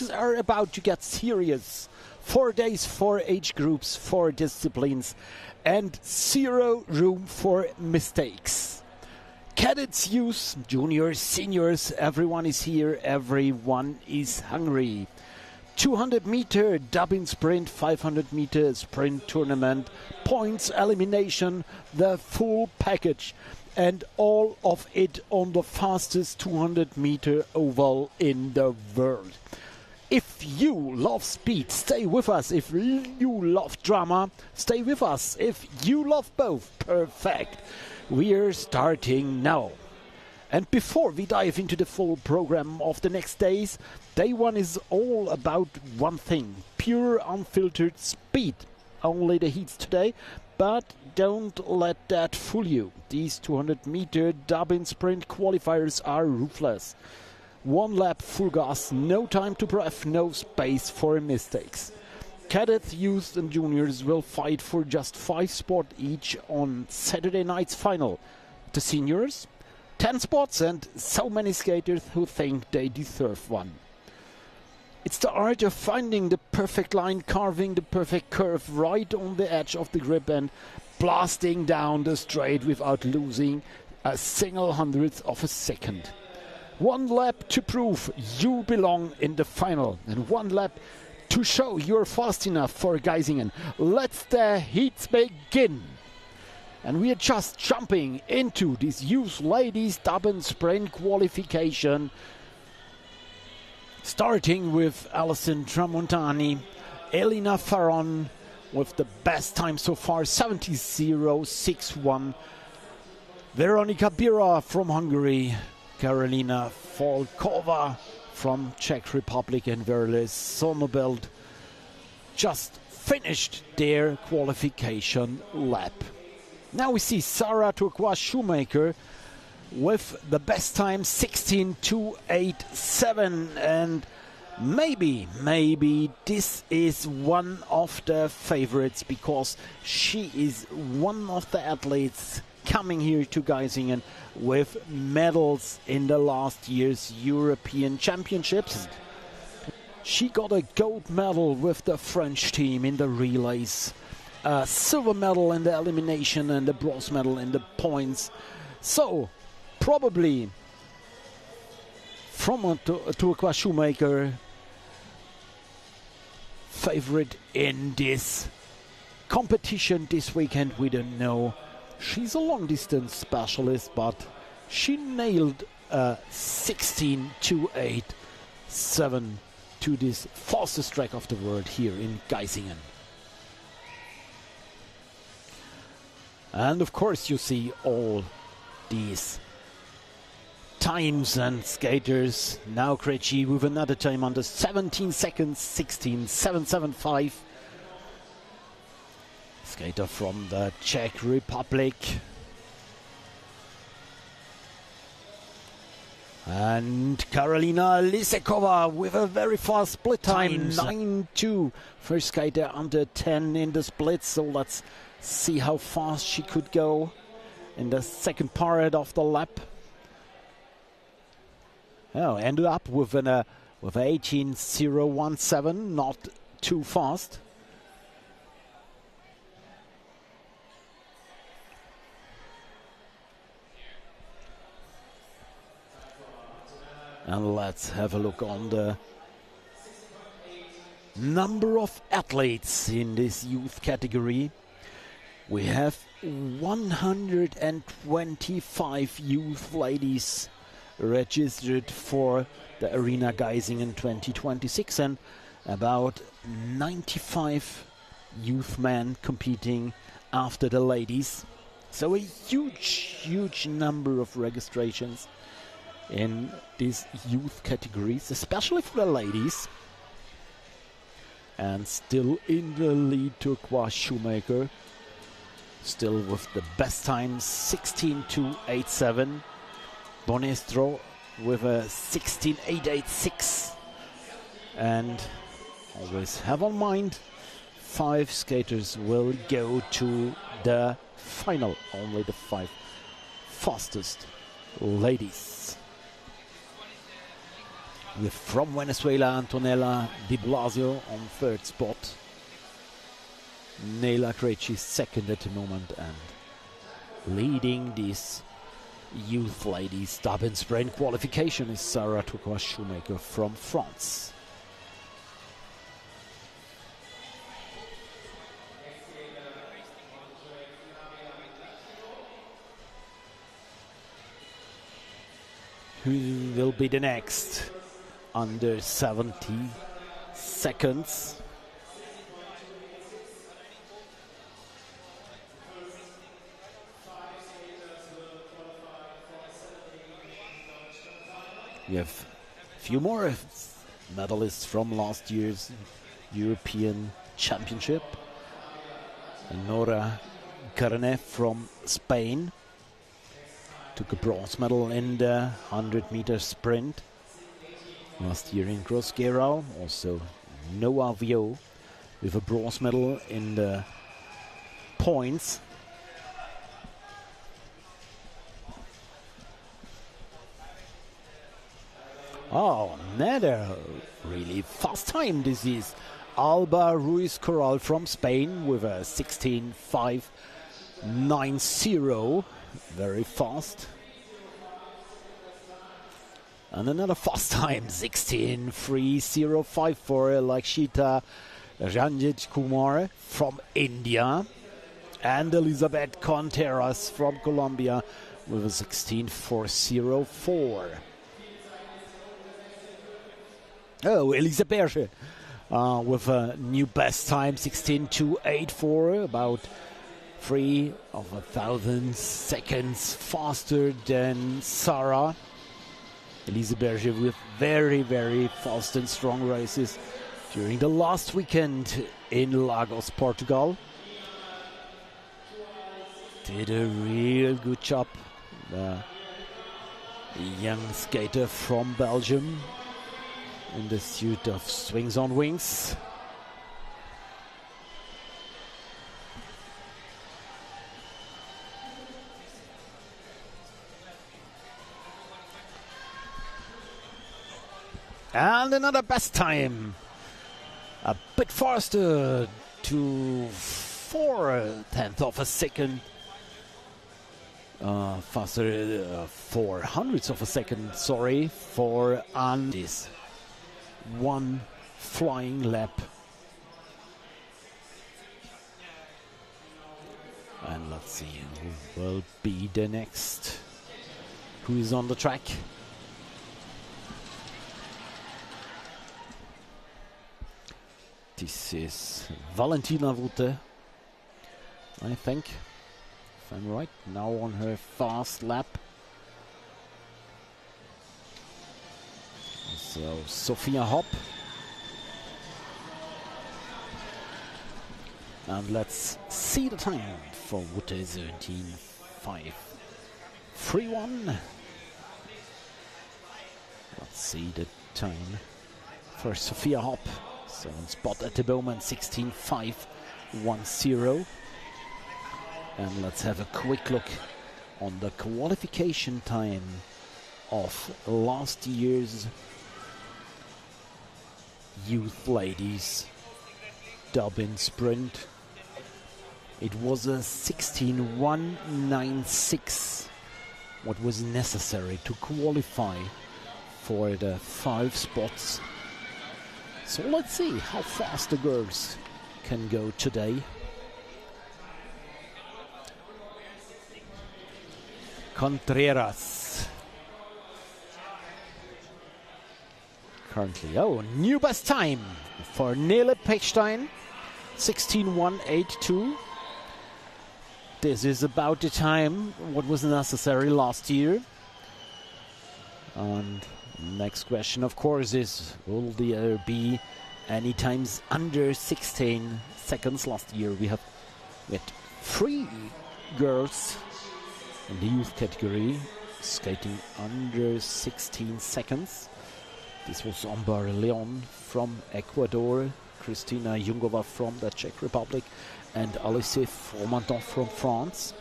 Things are about to get serious. 4 days, 4 age groups, 4 disciplines, and 0 room for mistakes. Cadets, youth, juniors, seniors, everyone is here, everyone is hungry. 200-meter Dobbin sprint, 500-meter sprint tournament, points, elimination, the full package. And all of it on the fastest 200-meter oval in the world. If you love speed, stay with us. If you love drama, stay with us. If you love both, perfect. We're starting now. And before we dive into the full program of the next days, day one is all about one thing: pure, unfiltered speed. Only the heats today, but don't let that fool you. These 200-meter Dobbin sprint qualifiers are ruthless. 1 lap full gas, no time to breath, no space for mistakes. Cadets, youth and juniors will fight for just 5 spots each on Saturday night's final. The seniors, 10 spots, and so many skaters who think they deserve one. It's the art of finding the perfect line, carving the perfect curve right on the edge of the grip and blasting down the straight without losing a single hundredth of a second. 1 lap to prove you belong in the final, and 1 lap to show you're fast enough for Geisingen. Let the heats begin. And we are just jumping into this youth ladies Dobbin sprint qualification. Starting with Alison Tramontani, Elina Farron with the best time so far, 70.61. Veronika Bira from Hungary, Karolina Volkova from Czech Republic, and Verle Sonnebeld just finished their qualification lap. Now we see Sarah Turquoise-Shoemaker with the best time 16.287, and maybe this is one of the favorites because she is one of the athletes coming here to Geisingen with medals in the last year's European Championships. She got a gold medal with the French team in the relays, a silver medal in the elimination, and a bronze medal in the points. So probably from a Turquoise-Shoemaker favorite in this competition this weekend. We don't know. She's a long distance specialist, but she nailed 16.287 to this fastest track of the world here in Geisingen. And of course you see all these times and skaters. Now Krejci with another time under 17 seconds, 16.775. Skater from the Czech Republic. And Karolina Lisekova with a very fast split time, 9.2. First skater under 10 in the split, so let's see how fast she could go in the second part of the lap. Oh, ended up with an 18.017, not too fast. And let's have a look on the number of athletes in this youth category. We have 125 youth ladies registered for the Arena Geisingen 2026 and about 95 youth men competing after the ladies. So a huge number of registrations in these youth categories, especially for the ladies. And still in the lead, Turquoise-Shoemaker, still with the best time, 16.287. Bonestro with a 16.886. And always have on mind, 5 skaters will go to the final. Only the 5 fastest ladies. With from Venezuela, Antonella Di Blasio on third spot. Nela Krejci second at the moment, and leading this youth ladies Dobbin sprint qualification is Sarah Turcotte-Shoemaker from France. Who will be the next? Under 70 seconds. We have a few more medalists from last year's European Championship. Nora Carné from Spain took a bronze medal in the 100-meter sprint last year in Rosero. Also Noah Vio with a bronze medal in the points. Oh, another really fast time. This is Alba Ruiz Corral from Spain with a 16.590. Very fast. And another fast time, 16.305 for Lakshita Ranjit Kumar from India. And Elizabeth Contreras from Colombia with a 16.404. Oh, Elisa Berge with a new best time, 16.284, about 3/1000 seconds faster than Sarah. Elisa Berge with very, very fast and strong races during the last weekend in Lagos, Portugal. Did a real good job. The young skater from Belgium in the suit of Swings on Wings. And another best time. A bit faster to 4/10 of a second. Faster 400ths of a second, sorry, for this one flying lap. And let's see who will be the next. Who is on the track? This is Valentina Wutte, I think, if I'm right, now on her fast lap. So Sophia Hopp. And let's see the time for Wutte, 17.531. Let's see the time for Sophia Hopp. So on spot at the moment, 16.510. And let's have a quick look on the qualification time of last year's youth ladies Dobbin sprint. It was a 16.196, what was necessary to qualify for the 5 spots. So let's see how fast the girls can go today. Contreras. Currently, new best time for Nele Pechstein, 16.182. This is about the time what was necessary last year. And next question, of course, is will there be any times under 16 seconds? Last year we had 3 girls in the youth category skating under 16 seconds. This was Ambar Leon from Ecuador, Kristina Jungova from the Czech Republic, and Alice Fromenton from France.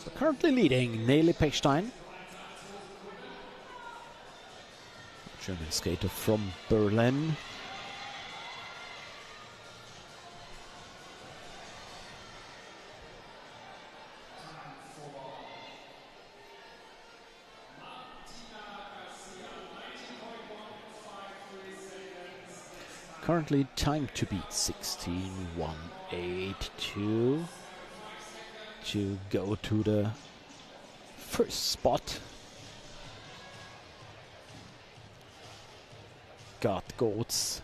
So currently leading Nele Pechstein German skater from Berlin. Currently time to beat 16.182 to go to the first spot. Got Goats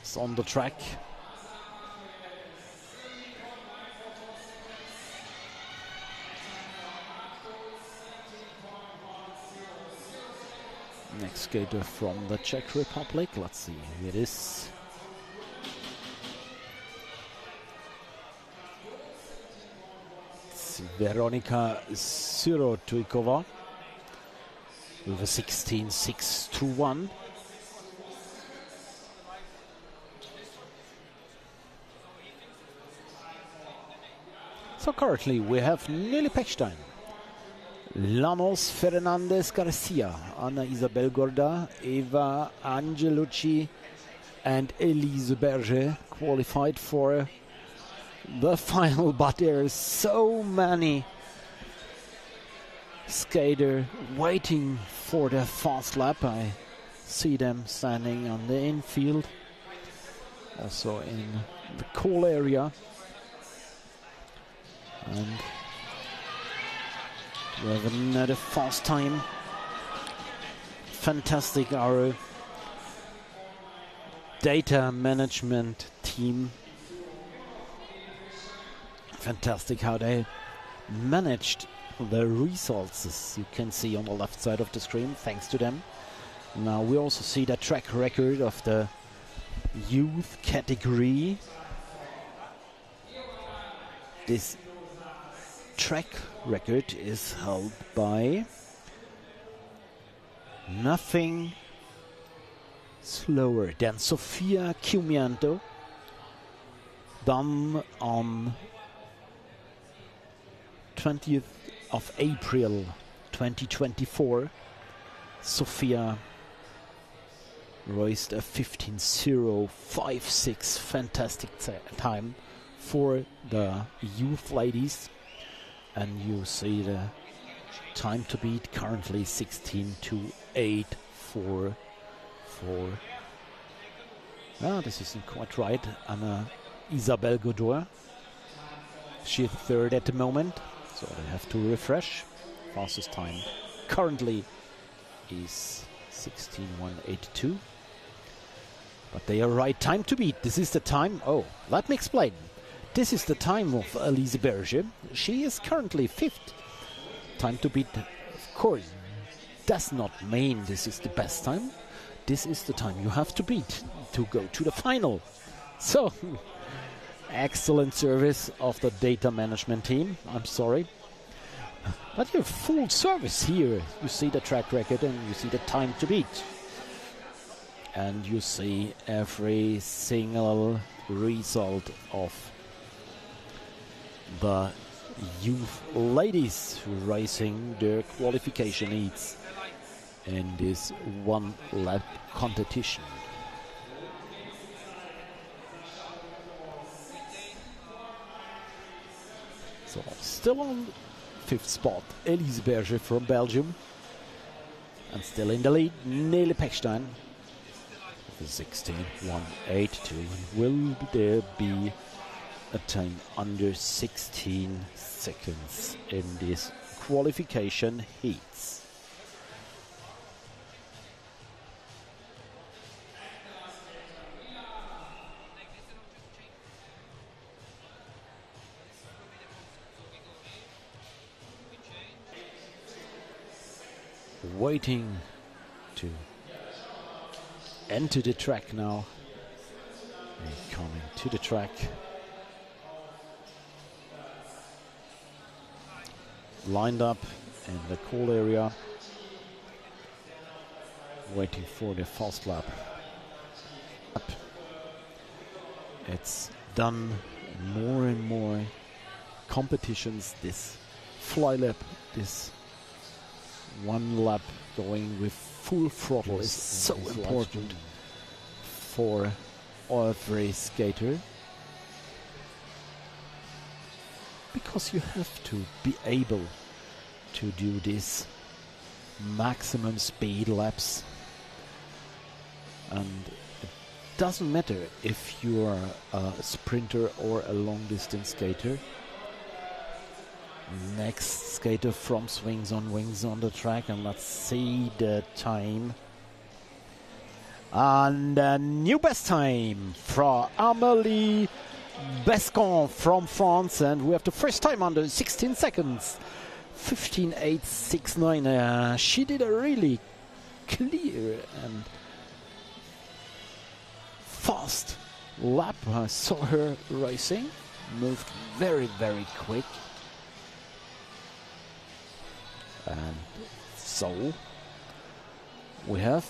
is on the track. Next skater from the Czech Republic. Let's see who it is. It's Veronika Syrotujkova with a 16.621. So currently we have Nolli Pechstein, Lanos Fernandez Garcia, Anna Isabel Gorda, Eva Angelucci and Elise Berger qualified for the final, but there are so many skaters waiting for the fast lap. I see them standing on the infield, also in the cool area. And we have another fast time. Fantastic, our data management team. Fantastic how they managed the results, as you can see on the left side of the screen, thanks to them. Now we also see the track record of the youth category. This track record is held by nothing slower than Sofia Cumianto, done on 20th of April 2024. Sofia raced a 15.056, fantastic time for the youth ladies. And you see the time to beat currently 16.284. This isn't quite right. Anna Isabel Godor, she's third at the moment, so they have to refresh. Fastest time currently is 16.182. But they are right time to beat. This is the time. Oh, let me explain. This is the time of Elise Berger. She is currently fifth. Time to beat, of course, does not mean this is the best time. This is the time you have to beat to go to the final. So, excellent service of the data management team. I'm sorry. But you have full service here. You see the track record and you see the time to beat. And you see every single result of the youth ladies racing their qualification heats in this one lap competition. So still on fifth spot, Elise Berger from Belgium, and still in the lead, Nolli Pechstein. 16.182. Will there be a time under 16 seconds in this qualification heats? Waiting to enter the track now. And coming to the track. Lined up in the cool area, waiting for the fast lap. It's done more and more competitions, this fly lap, this one lap going with full throttle is so important for every skater, because you have to be able to do this maximum speed laps, and it doesn't matter if you're a sprinter or a long distance skater. Next skater from wings on the track, and let's see the time. And a new best time for Amélie Bescon from France, and we have the first time under 16 seconds, 15.869. She did a really clear and fast lap. I saw her racing, moved very, very quick. And so we have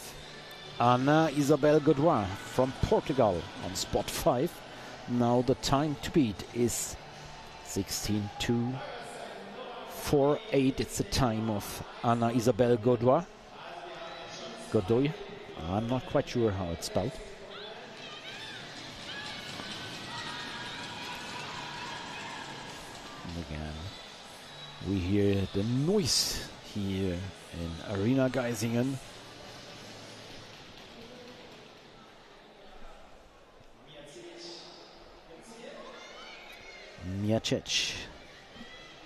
Ana Isabel Godoy from Portugal on spot 5. Now the time to beat is 16.248. It's the time of Ana Isabel Godoy. I'm not quite sure how it's spelled. And again, we hear the noise here in Arena Geisingen. Miacic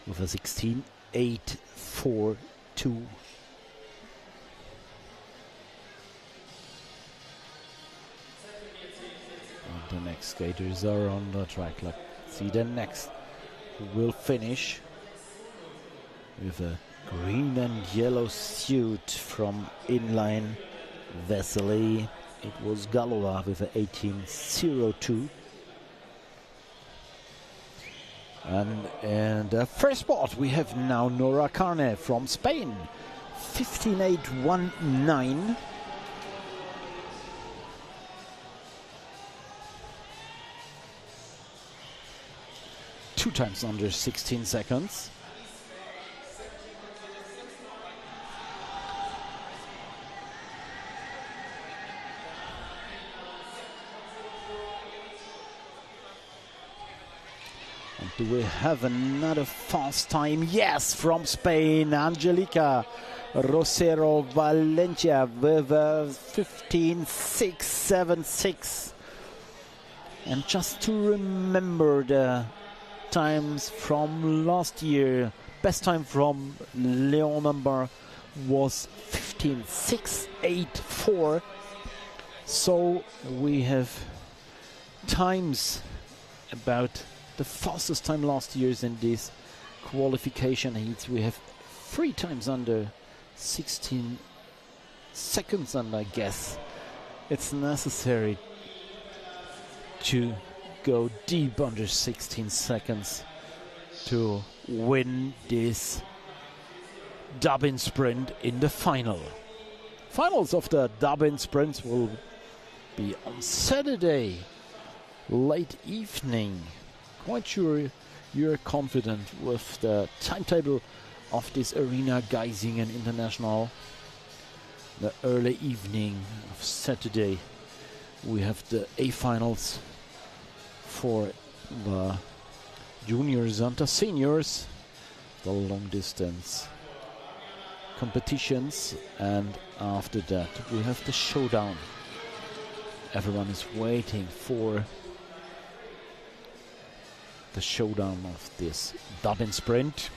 with a 16.842. And the next skaters are on the track. Let's see the next who will finish with a green and yellow suit from Inline Velocidade. It was Galois with an 18.02. And the first spot we have now Nora Carné from Spain, 15.819. Two times under 16 seconds. Do we have another fast time? Yes, from Spain, Angelica Rosero Valencia with a 15.676. And just to remember the times from last year, best time from Leon Ambar was 15.684. So we have times about the fastest time last year's in this qualification heats. We have 3 times under 16 seconds, and I guess it's necessary to go deep under 16 seconds to win this Dobbin sprint in the final. Finals of the Dobbin sprints will be on Saturday, late evening. Quite sure you're confident with the timetable of this Arena Geisingen International. The early evening of Saturday, we have the A-finals for the juniors and the seniors, the long distance competitions, and after that we have the showdown. Everyone is waiting for the showdown of this Dobbin sprint.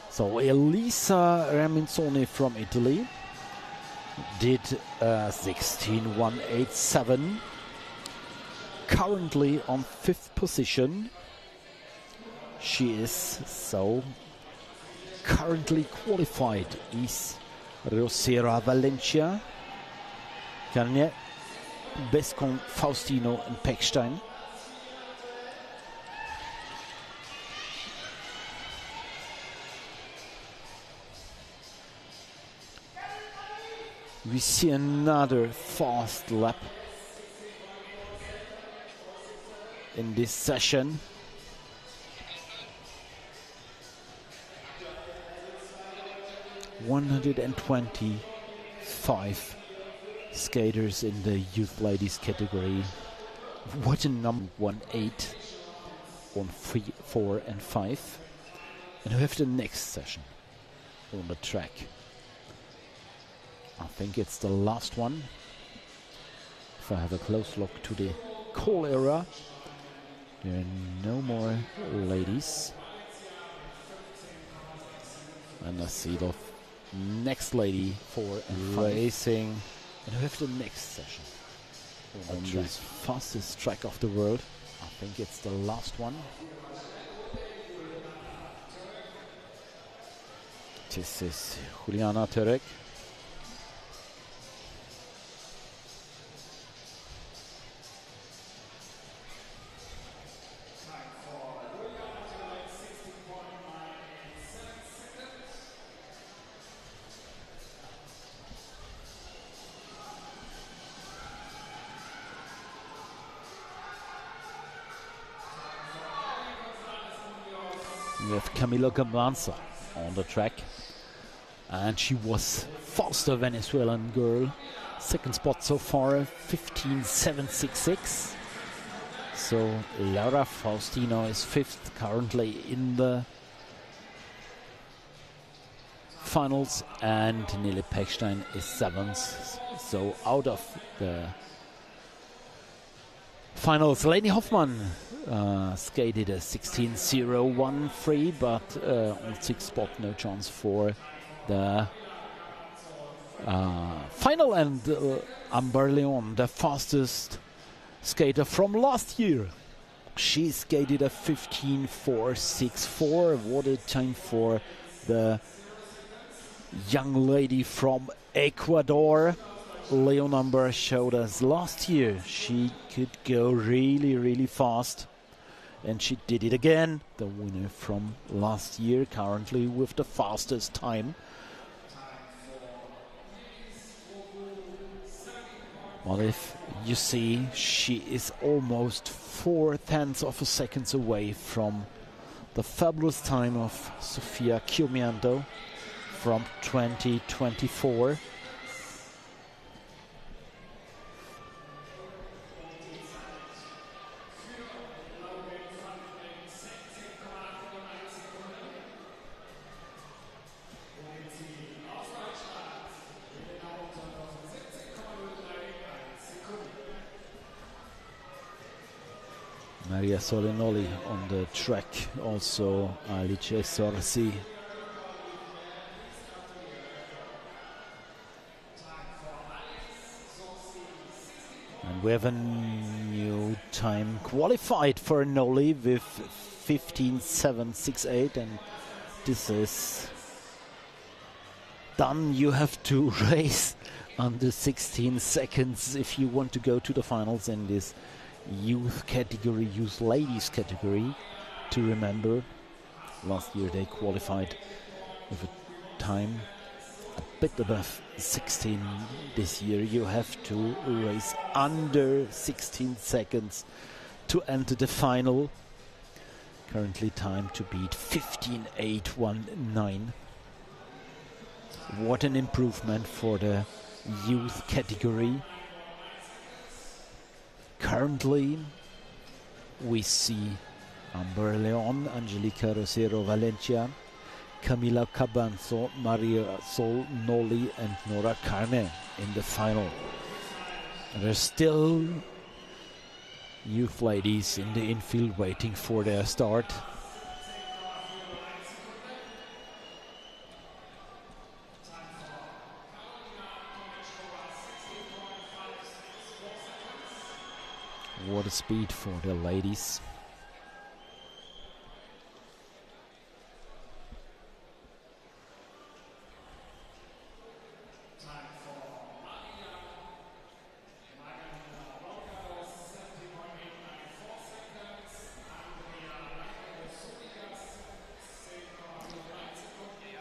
So Elisa Raminzoni from Italy did 16.187, currently on 5th position. She is so currently qualified is Rosero Valencia, Carné, Bescon, Faustino and Pechstein. We see another fast lap in this session. 125 skaters in the youth ladies category. What a number! 1-8 on 3, 4 and 5. And we have the next session on the track. I think it's the last one. If I have a close look to the call era, there are no more ladies. And I see the next lady, 4 and 5. Racing. And we have the next session on this fastest track of the world. I think it's the last one. This is Juliana Turek. We have Camila Cabanzo on the track, and she was faster Venezuelan girl. Second spot so far, 15.766. So Laura Faustino is 5th currently in the finals, and Nele Pechstein is 7th. So out of the finals, Leni Hoffmann skated a 16.013, but on 6th spot, no chance for the final. And Ambar Leon, the fastest skater from last year, she skated a 15.464. What a time for the young lady from Ecuador. Leon Ambar showed us last year she could go really, really fast, and she did it again. The winner from last year, currently with the fastest time. Well, if you see, she is almost 0.4 of a second away from the fabulous time of Sofia Chiumiento from 2024. Mariasole Nolli on the track, also Alice Sorsi. And we have a new time qualified for Nolli with 15.768, and this is done. You have to race under 16 seconds if you want to go to the finals in this youth category, youth ladies category. To remember, last year they qualified with a time a bit above 16. This year you have to race under 16 seconds to enter the final. Currently time to beat 15.819. What an improvement for the youth category. Currently, we see Ambar Leon, Angelica, Rosero, Valencia, Camila, Cabanzo, Mariasole, Nolli and Nora Carné in the final. And there's still youth ladies in the infield waiting for their start. What a speed for the ladies.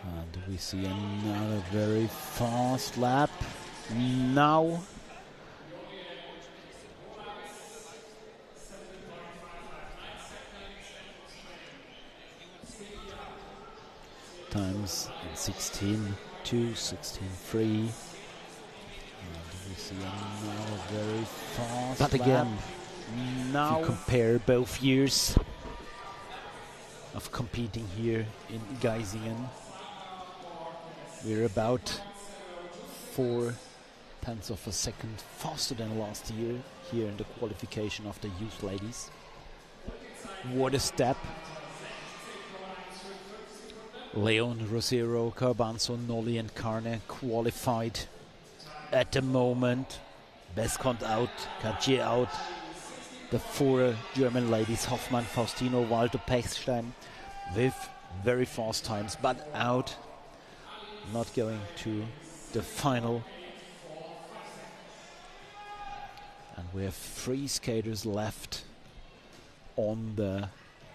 And we see another very fast lap now. times in 16-2, 16-3. We see another very fast But again, now if you compare both years of competing here in Geisingen, we're about 0.4 of a second faster than last year here in the qualification of the youth ladies. What a step! Leon, Rosero, Cabanzo, Nolli and Carné qualified at the moment. Bescont out, Cartier out. The 4 German ladies, Hoffmann, Faustino, Walter, Pechstein, with very fast times, but out, not going to the final. And we have 3 skaters left on the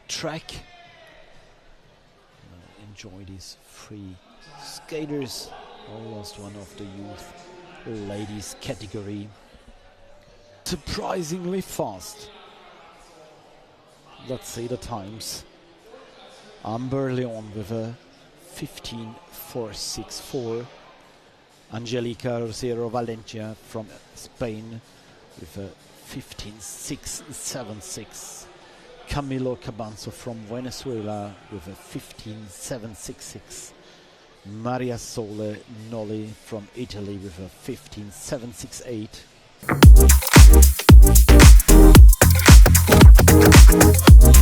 track. Enjoy these 3 skaters. Almost one of the youth ladies category. Surprisingly fast. Let's see the times. Ambar Leon with a 15.464. Angelica Rosero Valencia from Spain with a 15.676. Camila Cabanzo from Venezuela with a 15.766. Mariasole Nolli from Italy with a 15.768.